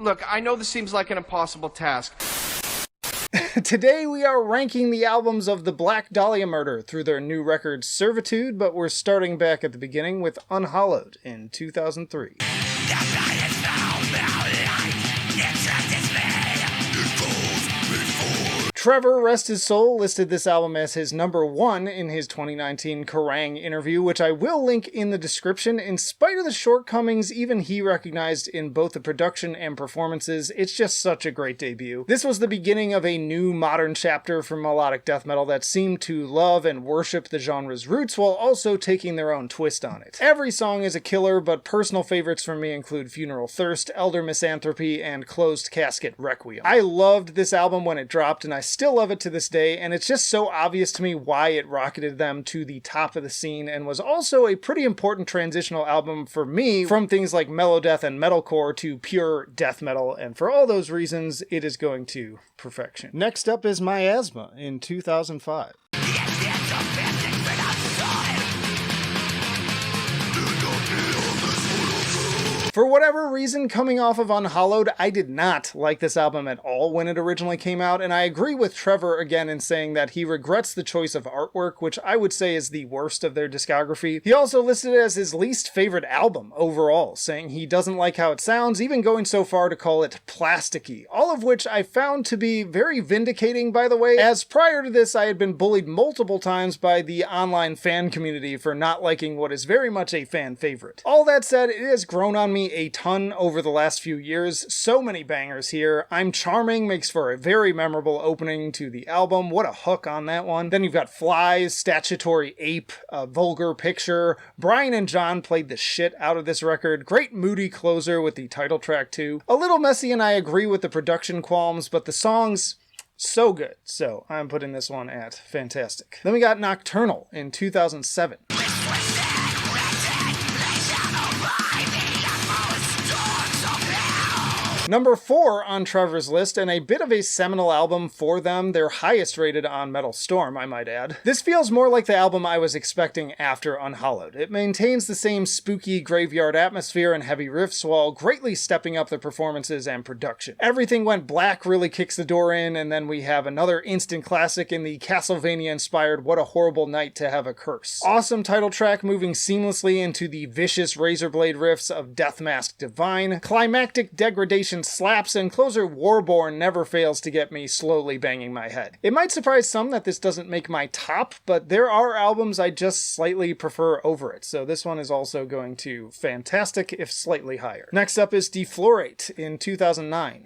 Look, I know this seems like an impossible task. Today we are ranking the albums of the Black Dahlia Murder through their new record Servitude, but we're starting back at the beginning with Unhallowed in 2003. Trevor, rest his soul, listed this album as his number 1 in his 2019 Kerrang! Interview, which I will link in the description. In spite of the shortcomings even he recognized in both the production and performances, it's just such a great debut. This was the beginning of a new modern chapter for melodic death metal that seemed to love and worship the genre's roots while also taking their own twist on it. Every song is a killer, but personal favorites for me include Funeral Thirst, Elder Misanthropy, and Closed Casket Requiem. I loved this album when it dropped, and I still love it to this day, and it's just so obvious to me why it rocketed them to the top of the scene and was also a pretty important transitional album for me from things like melodeath and metalcore to pure death metal, and for all those reasons, it is going to perfection. Next up is Miasma in 2005. For whatever reason, coming off of Unhallowed, I did not like this album at all when it originally came out, and I agree with Trevor again in saying that he regrets the choice of artwork, which I would say is the worst of their discography. He also listed it as his least favorite album overall, saying he doesn't like how it sounds, even going so far to call it plasticky, all of which I found to be very vindicating, by the way, as prior to this I had been bullied multiple times by the online fan community for not liking what is very much a fan favorite. All that said, it has grown on me a ton over the last few years. So many bangers here. I'm Charming makes for a very memorable opening to the album. What a hook on that one. Then you've got Flies, Statutory Ape, A Vulgar Picture. Brian and John played the shit out of this record. Great moody closer with the title track too. A little messy, and I agree with the production qualms, but the songs, so good. So I'm putting this one at fantastic. Then we got Nocturnal in 2007. Number 4 on Trevor's list, and a bit of a seminal album for them, their highest rated on Metal Storm, I might add. This feels more like the album I was expecting after Unhallowed. It maintains the same spooky graveyard atmosphere and heavy riffs while greatly stepping up the performances and production. Everything Went Black really kicks the door in, and then we have another instant classic in the Castlevania-inspired What a Horrible Night to Have a Curse. Awesome title track moving seamlessly into the vicious razorblade riffs of Deathmask Divine. Climactic degradation slaps, and closer Warborn never fails to get me slowly banging my head. It might surprise some that this doesn't make my top, but there are albums I just slightly prefer over it, so this one is also going to fantastic, if slightly higher. Next up is Deflorate in 2009.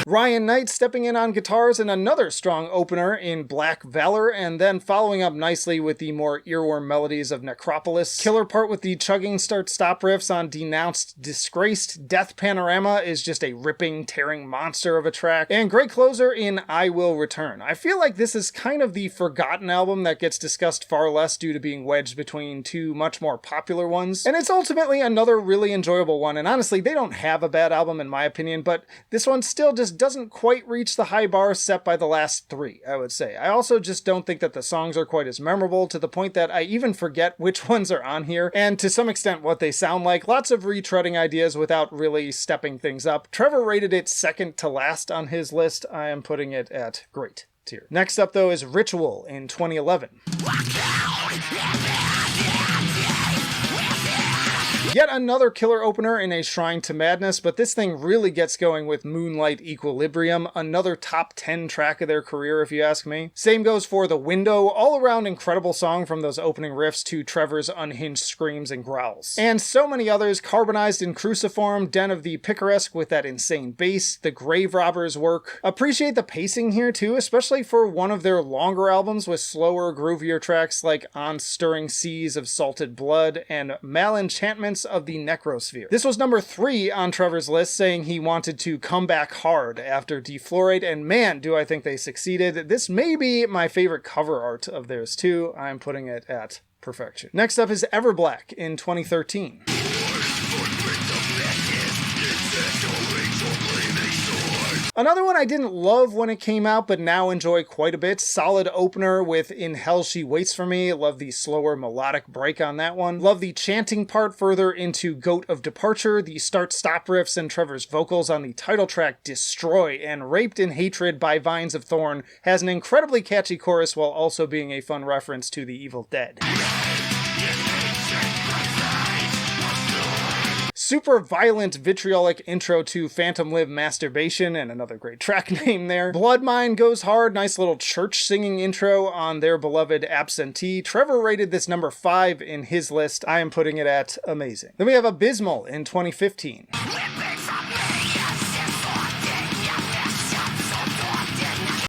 Ryan Knight stepping in on guitars and another strong opener in Black Valor, and then following up nicely with the more earworm melodies of Necropolis. Killer part with the chugging start-stop riffs on Denounced Disgraced. Death Panorama is just a ripping, tearing monster of a track. And great closer in I Will Return. I feel like this is kind of the forgotten album that gets discussed far less due to being wedged between two much more popular ones. And it's ultimately another really enjoyable one, and honestly, they don't have a bad album in my opinion, but this one still just doesn't quite reach the high bar set by the last 3, I would say. I also just don't think that the songs are quite as memorable, to the point that I even forget which ones are on here, and to some extent what they sound like. Lots of retreading ideas without really stepping things up. Trevor rated it second to last on his list. I am putting it at great tier. Next up though is Ritual in 2011. Yet another killer opener in A Shrine to Madness, but this thing really gets going with Moonlight Equilibrium, another top 10 track of their career if you ask me. Same goes for The Window, all around incredible song from those opening riffs to Trevor's unhinged screams and growls. And so many others, Carbonized in Cruciform, Den of the Picaresque with that insane bass, the Grave Robbers work. Appreciate the pacing here too, especially for one of their longer albums with slower, groovier tracks like On Stirring Seas of Salted Blood and Malenchantments of the Necrosphere. This was number 3 on Trevor's list, saying he wanted to come back hard after Deflorate, and man, do I think they succeeded. This may be my favorite cover art of theirs too. I'm putting it at perfection. Next up is Everblack in 2013. Another one I didn't love when it came out, but now enjoy quite a bit. Solid opener with In Hell She Waits For Me. Love the slower melodic break on that one. Love the chanting part further into Goat of Departure. The start-stop riffs and Trevor's vocals on the title track Destroy and Raped in Hatred by Vines of Thorn has an incredibly catchy chorus while also being a fun reference to The Evil Dead. Super violent, vitriolic intro to Phantom Live Masturbation, and another great track name there. Blood Mine goes hard, nice little church singing intro on their beloved Absentee. Trevor rated this number 5 in his list. I am putting it at amazing. Then we have Abysmal in 2015.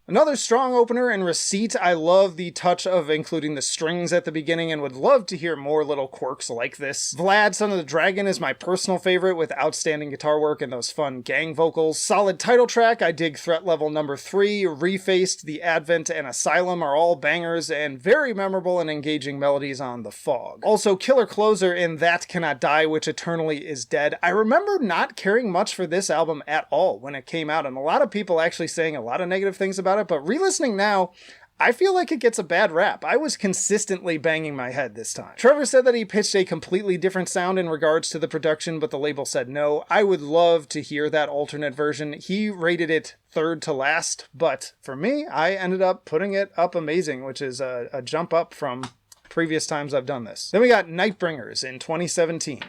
Another strong opener and Receipt. I love the touch of including the strings at the beginning and would love to hear more little quirks like this. Vlad, Son of the Dragon is my personal favorite with outstanding guitar work and those fun gang vocals. Solid title track. I dig Threat Level number 3, Refaced, The Advent, and Asylum are all bangers and very memorable and engaging melodies on The Fog. Also killer closer in That Cannot Die, which eternally is dead. I remember not caring much for this album at all when it came out, and a lot of people actually saying a lot of negative things about it, but re-listening now, I feel like it gets a bad rap. I was consistently banging my head this time. Trevor said that he pitched a completely different sound in regards to the production, but the label said no. I would love to hear that alternate version. He rated it third to last, but for me, I ended up putting it up amazing, which is a jump up from previous times I've done this. Then we got Nightbringers in 2017.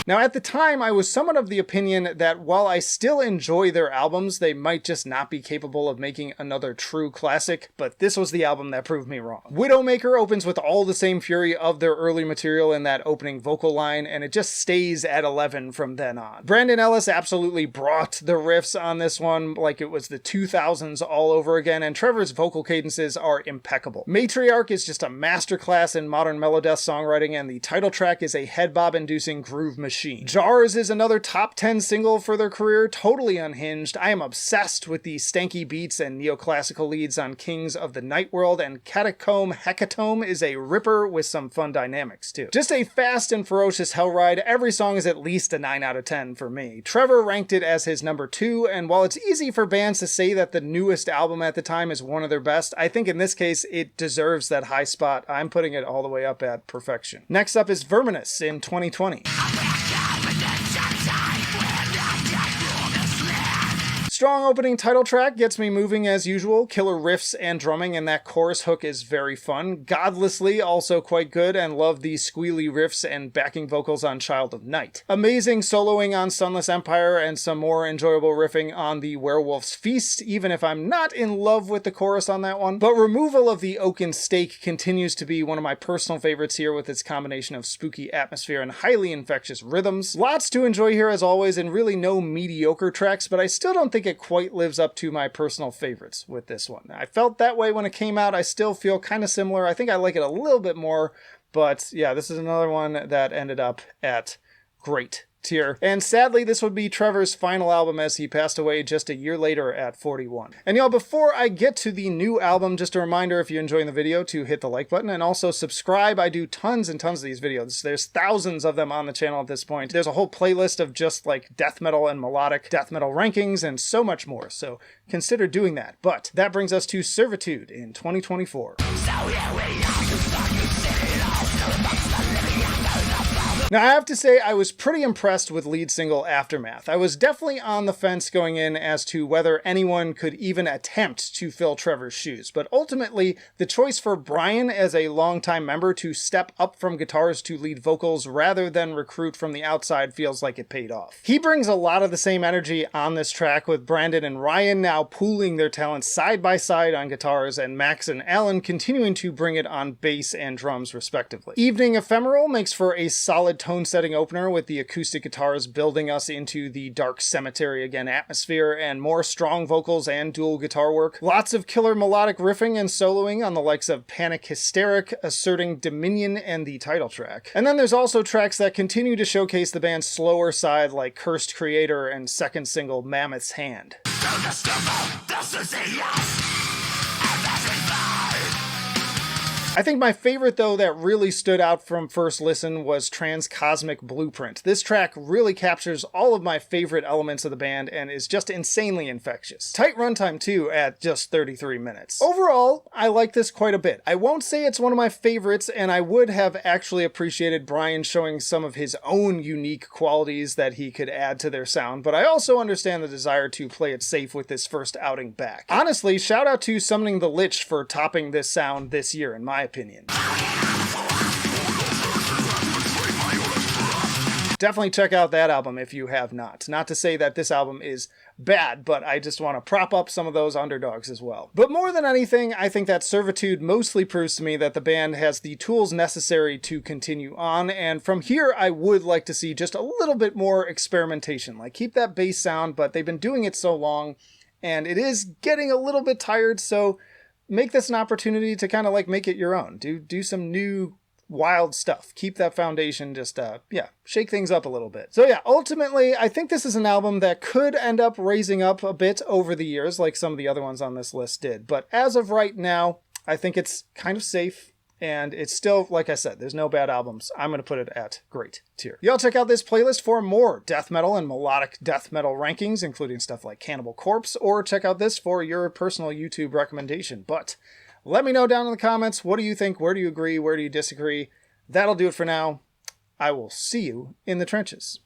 Now, at the time, I was somewhat of the opinion that while I still enjoy their albums, they might just not be capable of making another true classic, but this was the album that proved me wrong. Widowmaker opens with all the same fury of their early material in that opening vocal line, and it just stays at 11 from then on. Brandon Ellis absolutely brought the riffs on this one like it was the 2000s all over again, and Trevor's vocal cadences are impeccable. Matriarch is just a masterclass in modern melodeath songwriting, and the title track is a head bob-inducing groove machine. Jars is another top 10 single for their career, totally unhinged. I am obsessed with the stanky beats and neoclassical leads on Kings of the Night World, and Catacomb Hecatome is a ripper with some fun dynamics too. Just a fast and ferocious hell ride. Every song is at least a 9 out of 10 for me. Trevor ranked it as his number 2, and while it's easy for bands to say that the newest album at the time is one of their best, I think in this case it deserves that high spot. I'm putting it all the way up at perfection. Next up is Verminous in 2020. Strong opening title track gets me moving as usual. Killer riffs and drumming, and that chorus hook is very fun. Godlessly also quite good, and love the squealy riffs and backing vocals on Child of Night. Amazing soloing on Sunless Empire, and some more enjoyable riffing on the Werewolf's Feast, even if I'm not in love with the chorus on that one. But removal of the oaken stake continues to be one of my personal favorites here with its combination of spooky atmosphere and highly infectious rhythms. Lots to enjoy here as always, and really no mediocre tracks, but I still don't think it quite lives up to my personal favorites with this one. I felt that way when it came out. I still feel kind of similar. I think I like it a little bit more, but yeah, this is another one that ended up at great tier. And sadly, this would be Trevor's final album as he passed away just a year later at 41. And y'all, before I get to the new album, just a reminder, if you're enjoying the video, to hit the like button and also subscribe. I do tons and tons of these videos. There's thousands of them on the channel at this point. There's a whole playlist of just like death metal and melodic death metal rankings and so much more. So consider doing that. But that brings us to Servitude in 2024. Now, I have to say I was pretty impressed with lead single Aftermath. I was definitely on the fence going in as to whether anyone could even attempt to fill Trevor's shoes, but ultimately the choice for Brian as a longtime member to step up from guitars to lead vocals rather than recruit from the outside feels like it paid off. He brings a lot of the same energy on this track, with Brandon and Ryan now pooling their talents side by side on guitars, and Max and Alan continuing to bring it on bass and drums respectively. Evening Ephemeral makes for a solid tone-setting opener with the acoustic guitars building us into the dark cemetery again atmosphere, and more strong vocals and dual guitar work. Lots of killer melodic riffing and soloing on the likes of Panic Hysteric, Asserting Dominion, and the title track. And then there's also tracks that continue to showcase the band's slower side, like Cursed Creator and second single Mammoth's Hand. I think my favorite, though, that really stood out from first listen was Transcosmic Blueprint. This track really captures all of my favorite elements of the band and is just insanely infectious. Tight runtime, too, at just 33 minutes. Overall, I like this quite a bit. I won't say it's one of my favorites, and I would have actually appreciated Brian showing some of his own unique qualities that he could add to their sound, but I also understand the desire to play it safe with this first outing back. Honestly, shout out to Summoning the Lich for topping this sound this year, in my opinion. Definitely check out that album if you have not. Not to say that this album is bad, but I just want to prop up some of those underdogs as well. But more than anything, I think that Servitude mostly proves to me that the band has the tools necessary to continue on, and from here I would like to see just a little bit more experimentation. Like, keep that bass sound, but they've been doing it so long, and it is getting a little bit tired, so make this an opportunity to kind of like make it your own. Do some new wild stuff. Keep that foundation, just shake things up a little bit. So yeah, ultimately, I think this is an album that could end up raising up a bit over the years, like some of the other ones on this list did. But as of right now, I think it's kind of safe, and it's still, like I said, there's no bad albums. I'm going to put it at great tier. Y'all check out this playlist for more death metal and melodic death metal rankings, including stuff like Cannibal Corpse, or check out this for your personal YouTube recommendation. But let me know down in the comments, what do you think? Where do you agree? Where do you disagree? That'll do it for now. I will see you in the trenches.